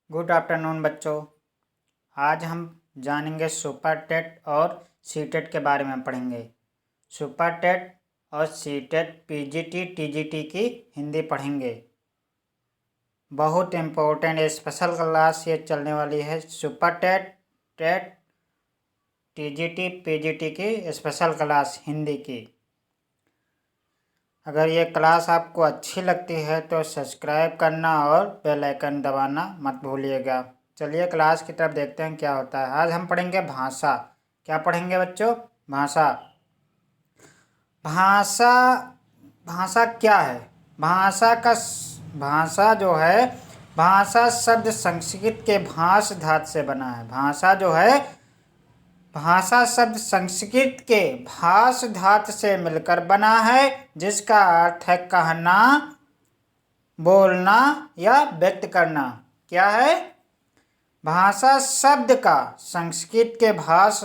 Good afternoon बच्चों। आज हम जानेंगे सुपर टेट और सी टेट के बारे में पढ़ेंगे। सुपर टेट और सी टेट पीजीटी टीजीटी की हिंदी पढ़ेंगे। बहुत इम्पोर्टेंट स्पेशल क्लास ये चलने वाली है। Super TET TET TGT PGT की स्पेशल क्लास हिंदी की। अगर ये क्लास आपको अच्छी लगती है तो सब्सक्राइब करना और बेल आइकन दबाना मत भूलिएगा। चलिए क्लास की तरफ देखते हैं क्या होता है। आज हम पढ़ेंगे भाषा। क्या पढ़ेंगे बच्चों? भाषा। भाषा भाषा क्या है? भाषा जो है, भाषा शब्द संस्कृत के भाष धातु से बना है। भाषा शब्द संस्कृत के भाष धातु से मिलकर बना है, जिसका अर्थ है कहना, बोलना या व्यक्त करना। क्या है? भाषा शब्द का संस्कृत के भाष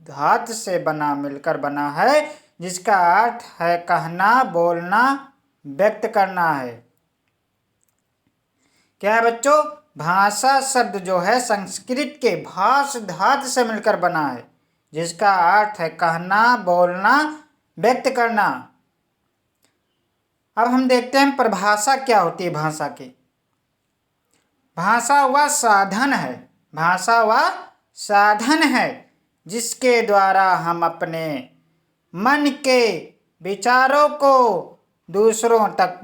धातु से मिलकर बना है, जिसका अर्थ है कहना, बोलना, व्यक्त करना है। क्या है बच्चों? भाषा शब्द जो है संस्कृत के भाष धातु से मिलकर बना है, जिसका अर्थ है कहना, बोलना, व्यक्त करना। अब हम देखते हैं परिभाषा क्या होती है भाषा की। भाषा वह साधन है, भाषा वह साधन है जिसके द्वारा हम अपने मन के विचारों को दूसरों तक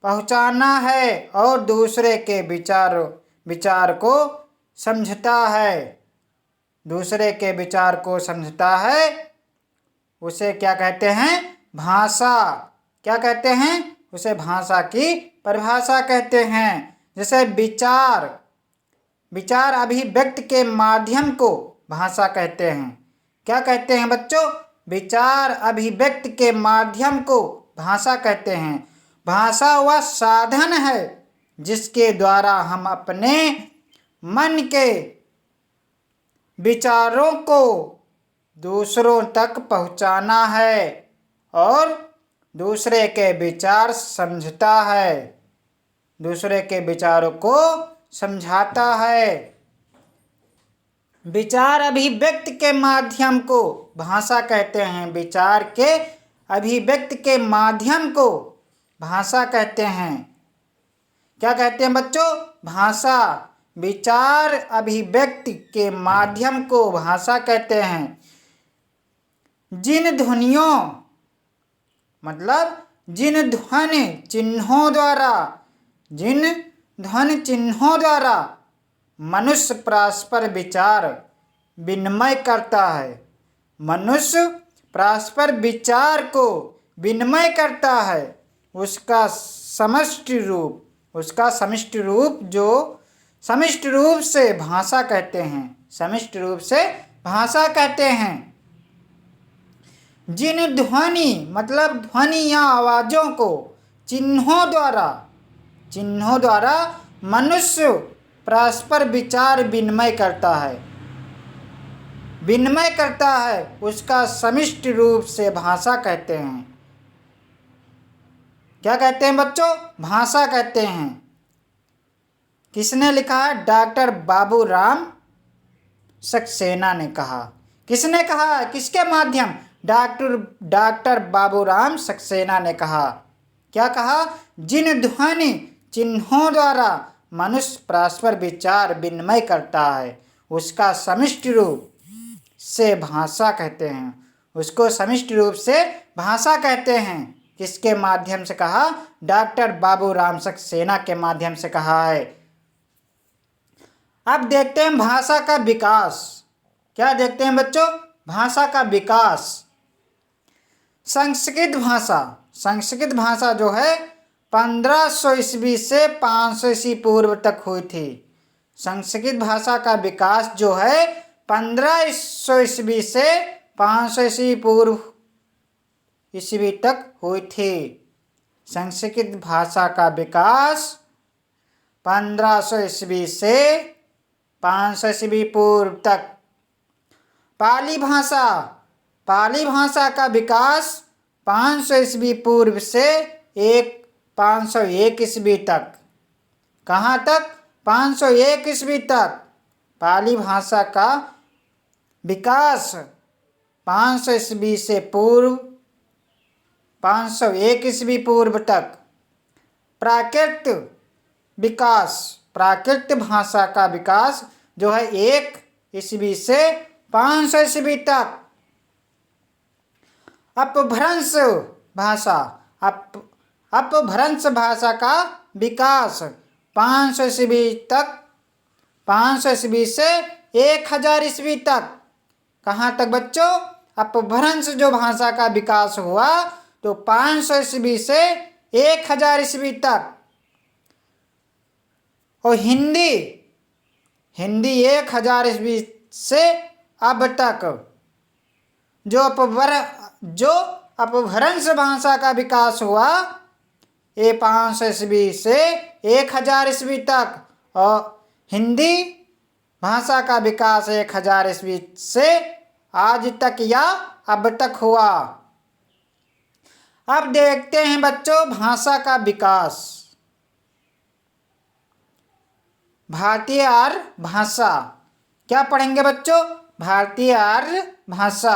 पहुंचाना है और दूसरे के विचार को समझता है। दूसरे के विचार को समझता है, उसे क्या कहते हैं? भाषा। क्या कहते हैं? उसे भाषा की परिभाषा कहते हैं। जैसे विचार अभिव्यक्ति के माध्यम को भाषा कहते हैं। क्या कहते हैं बच्चों? विचार अभिव्यक्ति के माध्यम को भाषा कहते हैं। भाषा वह साधन है जिसके द्वारा हम अपने मन के विचारों को दूसरों तक पहुंचाना है और दूसरे के विचार समझता है, दूसरे के विचारों को समझाता है। विचार अभिव्यक्ति के माध्यम को भाषा कहते हैं। विचार के अभिव्यक्ति के माध्यम को भाषा कहते हैं। क्या कहते हैं बच्चों? भाषा विचार अभिव्यक्ति के माध्यम को भाषा कहते हैं। जिन ध्वनियों मतलब जिन ध्वनि चिन्हों द्वारा मनुष्य परस्पर विचार विनिमय करता है। मनुष्य परस्पर विचार को विनिमय करता है, उसका समष्टि रूप से भाषा कहते हैं। समष्टि रूप से भाषा कहते हैं। जिन ध्वनि मतलब ध्वनि या आवाजों को चिन्हों द्वारा मनुष्य परस्पर विचार विनिमय करता है, उसका समष्टि रूप से भाषा कहते हैं। क्या कहते हैं बच्चों? भाषा कहते हैं। किसने लिखा है? डॉक्टर बाबूराम सक्सेना ने कहा। किसने कहा? किसके माध्यम? डॉक्टर बाबूराम सक्सेना ने कहा। क्या कहा? जिन ध्वनि चिन्हों द्वारा मनुष्य परस्पर विचार विनिमय करता है, उसका समष्टि रूप से भाषा कहते हैं। उसको समष्टि रूप से भाषा कहते हैं। किसके माध्यम से कहा? डॉक्टर बाबूराम सक्सेना के माध्यम से कहा है। अब देखते हैं भाषा का विकास। क्या देखते हैं बच्चों? भाषा का विकास। संस्कृत भाषा जो है 1500 ईस्वी से 500 ईस्वी पूर्व तक हुई थी। संस्कृत भाषा का विकास जो है 1500 ईस्वी से 500 ईस्वी पूर्व ईस्वी तक हुई थी। संस्कृत भाषा का विकास 1500 ईस्वी से 500 ईस्वी पूर्व तक। पाली भाषा का विकास 500 ईस्वी पूर्व से 501 ईस्वी तक। कहाँ तक? 501 ईस्वी तक। पाली भाषा का विकास 500 ईस्वी से पूर्व 501 ईस्वी पूर्व तक। प्राकृत विकास, प्राकृत भाषा का विकास जो है 1 ईस्वी से 500 ईस्वी तक। अपभ्रंश भाषा, अपभ्रंश भाषा का विकास 500 ईस्वी तक, 500 ईस्वी से 1000 ईस्वी तक। कहाँ तक बच्चों? अपभ्रंश जो भाषा का विकास हुआ तो 500 ईस्वी से 1000 ईस्वी तक। और हिंदी, हिंदी 1000 ईस्वी से अब तक जो अपभ्रंश भाषा का विकास हुआ ये 500 ईस्वी से 1000 ईस्वी तक। और हिंदी भाषा का विकास 1000 ईस्वी से आज तक या अब तक हुआ। अब देखते हैं बच्चों भाषा का विकास। भारतीय आर्य भाषा, क्या पढ़ेंगे बच्चों? भारतीय आर्य भाषा।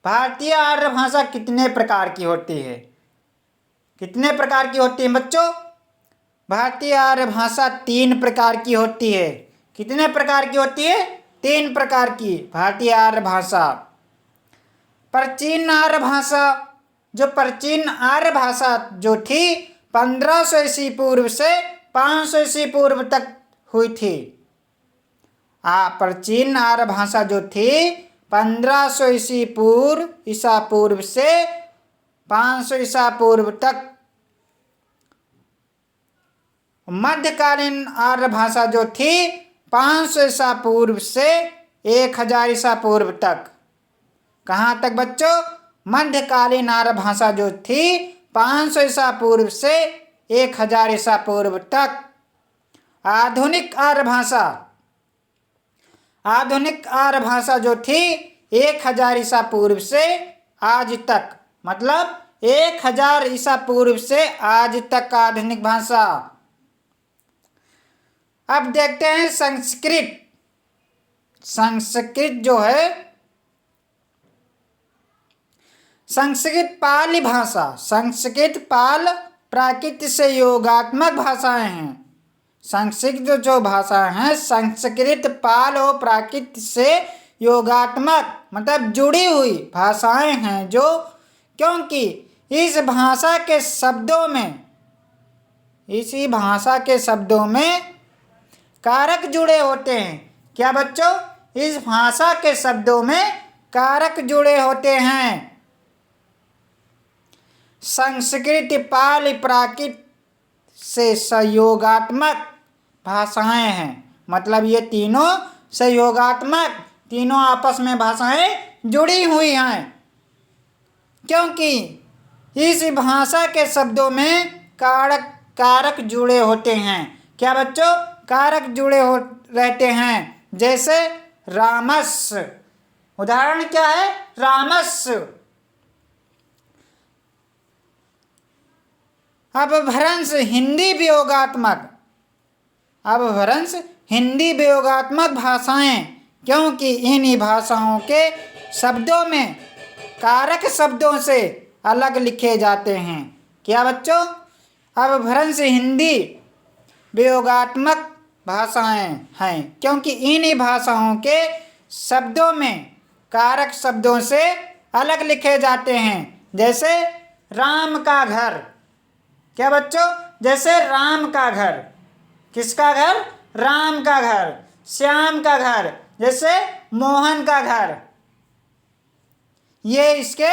भारतीय आर्य भाषा कितने प्रकार की होती है? कितने प्रकार की होती है बच्चों? भारतीय आर्य भाषा 3 प्रकार की होती है। कितने प्रकार की होती है? 3 प्रकार की भारतीय आर्य भाषा। प्राचीन आर्य भाषा, जो प्राचीन आर्य भाषा जो थी 1500 ईस्वी पूर्व से 500 ईस्वी पूर्व तक हुई थी। प्राचीन आर्य भाषा जो थी 1500 ईसा पूर्व से 500 ईसा पूर्व तक। मध्यकालीन आर्य भाषा जो थी 500 ईसा पूर्व से 1000 ईसा पूर्व तक। कहाँ तक बच्चों? मध्यकालीन आर्य भाषा जो थी 500 ईसा पूर्व से 1000 ईसा पूर्व तक। आधुनिक आर्य भाषा, आधुनिक आर्य भाषा जो थी 1000 ईसा पूर्व से आज तक, मतलब 1000 ईसा पूर्व से आज तक आधुनिक भाषा। अब देखते हैं संस्कृत। संस्कृत जो है, संस्कृत पाली भाषा, संस्कृत पाल प्राकृत से योगात्मक भाषाएं हैं। संस्कृत जो भाषा है संस्कृत पाल और प्राकृत से योगात्मक मतलब जुड़ी हुई भाषाएं हैं, जो क्योंकि इस भाषा के शब्दों में, इसी भाषा के शब्दों में कारक जुड़े होते हैं। क्या बच्चों? इस भाषा के शब्दों में कारक जुड़े होते हैं। संस्कृत पाली प्राकृत से सहयोगात्मक भाषाएं हैं, मतलब ये तीनों सहयोगात्मक, तीनों आपस में भाषाएं जुड़ी हुई हैं, क्योंकि इस भाषा के शब्दों में कारक जुड़े होते हैं। क्या बच्चों? कारक जुड़े रहते हैं। जैसे रामस्य, उदाहरण क्या है? रामस्य। अपभ्रंश हिंदी वियोगात्मक, अपभ्रंश हिंदी वियोगात्मक भाषाएं, क्योंकि इन भाषाओं के शब्दों में कारक शब्दों से अलग लिखे जाते हैं। क्या बच्चों? अपभ्रंश हिंदी वियोगात्मक भाषाएं हैं, क्योंकि इन भाषाओं के शब्दों में कारक शब्दों से अलग लिखे जाते हैं। जैसे राम का घर। क्या बच्चों? जैसे राम का घर, किसका घर? राम का घर। श्याम का घर, जैसे मोहन का घर। ये इसके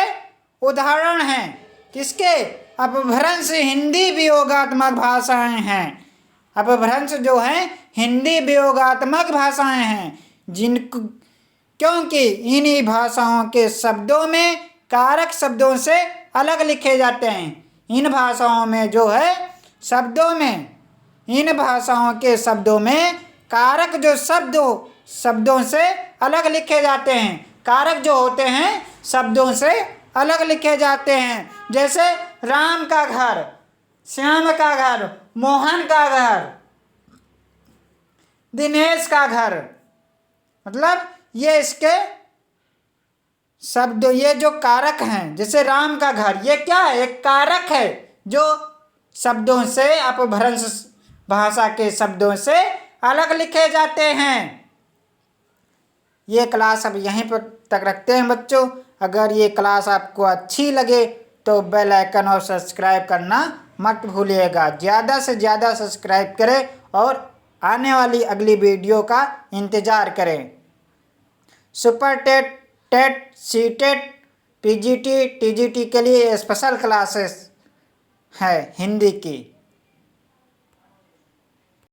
उदाहरण हैं। किसके? अपभ्रंश हिंदी वियोगात्मक भाषाएं हैं। अपभ्रंश जो है हिंदी वियोगात्मक भाषाएं हैं, क्योंकि इन्हीं भाषाओं के शब्दों में कारक शब्दों से अलग लिखे जाते हैं। इन भाषाओं में जो है शब्दों में, इन भाषाओं के शब्दों में कारक जो शब्दों से अलग लिखे जाते हैं। कारक जो होते हैं शब्दों से अलग लिखे जाते हैं। जैसे राम का घर, श्याम का घर, मोहन का घर। दिनेश का घर, मतलब ये इसके शब्द, ये जो कारक हैं, जैसे राम का घर, ये क्या है, एक कारक है जो शब्दों से, अपभ्रंश भाषा के शब्दों से अलग लिखे जाते हैं। ये क्लास अब यहीं पर तक रखते हैं बच्चों। अगर ये क्लास आपको अच्छी लगे तो बेल आइकन और सब्सक्राइब करना मत भूलिएगा। ज़्यादा से ज़्यादा सब्सक्राइब करें और आने वाली अगली वीडियो का इंतज़ार करें। Super TET, TET, C TET, PGT, TGT के लिए स्पेशल क्लासेस है हिंदी की।